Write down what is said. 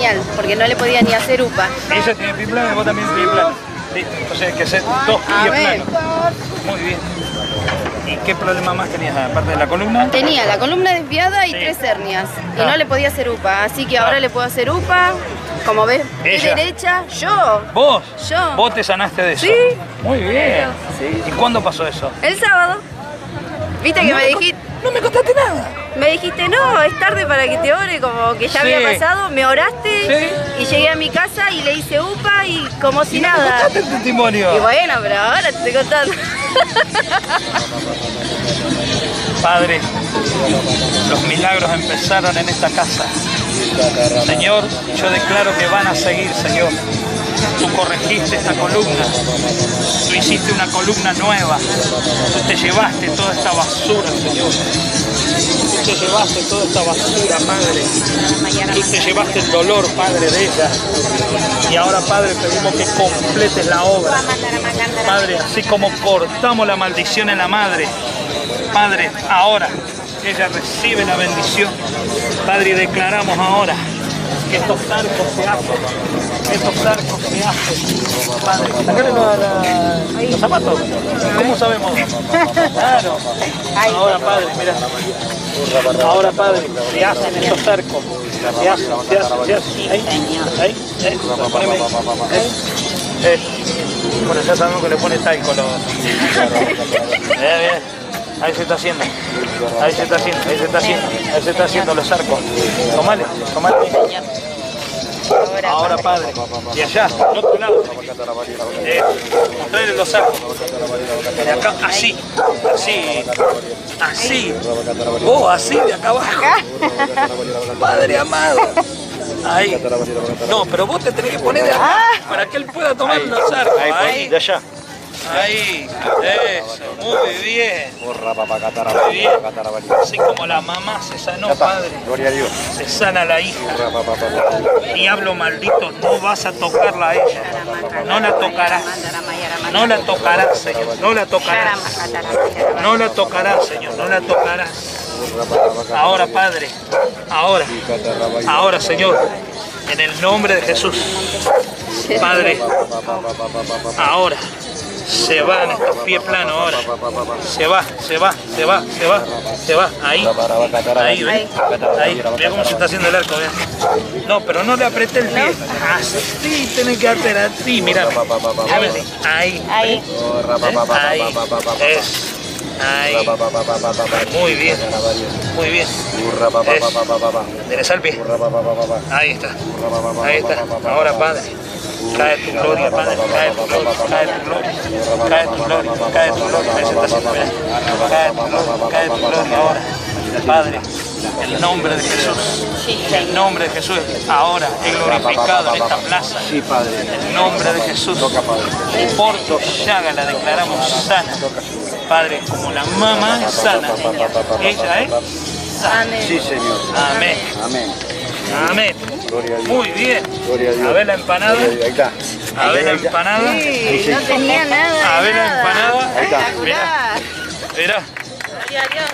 genial, porque no le podía ni hacer upa. Ella tiene pie plano y vos también pie plano. Sí, entonces hay que hacer dos pies planos. Muy bien. ¿Y qué problema más tenías aparte de la columna? Tenía la columna desviada y 3 hernias. Y no le podía hacer upa, así que ahora le puedo hacer upa. Como ves, es derecha, yo. ¿Vos? Yo. ¿Vos te sanaste de eso? Sí. Muy bien. Sí. ¿Y cuándo pasó eso? El sábado. ¿Viste que me dijiste? No me contaste nada. Me dijiste, no, es tarde para que te ore, como que ya había pasado, me oraste y llegué a mi casa y le hice upa y como si nada. ¿Me contaste el testimonio? Y bueno, pero ahora te estoy contando. Padre, los milagros empezaron en esta casa. Señor, yo declaro que van a seguir, Señor. Tú corregiste esta columna, tú hiciste una columna nueva, tú te llevaste toda esta basura, Señor. Tú te llevaste toda esta basura, Padre. Tú te llevaste el dolor, Padre, de ella. Y ahora, Padre, pedimos que completes la obra. Padre, así como cortamos la maldición en la madre, Padre, ahora ella recibe la bendición. Padre, y declaramos ahora que estos arcos se hacen, estos arcos se hacen. Padre, sacale los zapatos. ¿Cómo sabemos? Claro. Ahora, Padre, mira. Ahora, Padre, se hacen estos arcos. Se hacen. Ahí. Poneme. Bueno, ya sabemos que le pone talco los... Bien. Ahí se está haciendo. Ahí se está haciendo los arcos. Tomale. Ahora, Padre. Y allá, al otro lado. Mostrarle los arcos. De acá, así. Vos, así, de acá abajo. Padre amado. Ahí. No, pero vos te tenés que poner de acá para que él pueda tomar los arcos. Ahí, de allá. Ahí, eso, muy bien. Muy bien. Así como la mamá se sanó, Padre, se sana la hija. Diablo maldito, no vas a tocarla a ella. No la tocarás. No la tocarás, Señor. No la tocarás. No la tocarás, Señor. No la tocarás. Ahora, Padre. Ahora, Señor. En el nombre de Jesús. Padre. Ahora. Se van estos pies planos ahora. Se va. Ahí, ¿ves? Ahí, mira cómo se está haciendo el arco, ¿ves? No, pero no le apreté el pie. Así tenés que hacer así, mira. Ahí. Ahí. Muy bien. Endereza el pie. Ahí está. Ahora, Padre. Cae tu gloria, Padre, cae tu gloria. Ahí se está haciendo bien. Cae tu gloria ahora. Padre, el nombre de Jesús, ahora es glorificado en esta plaza. El nombre de Jesús. Por tu llaga la declaramos sana. Padre, como la mamá es sana, ella es sana. Sí, Señor. Amén. Muy bien. A ver la empanada. Ahí está. A ver la empanada. Sí, no tenía nada. A ver la empanada. Ahí está. Mira. Gloria a Dios.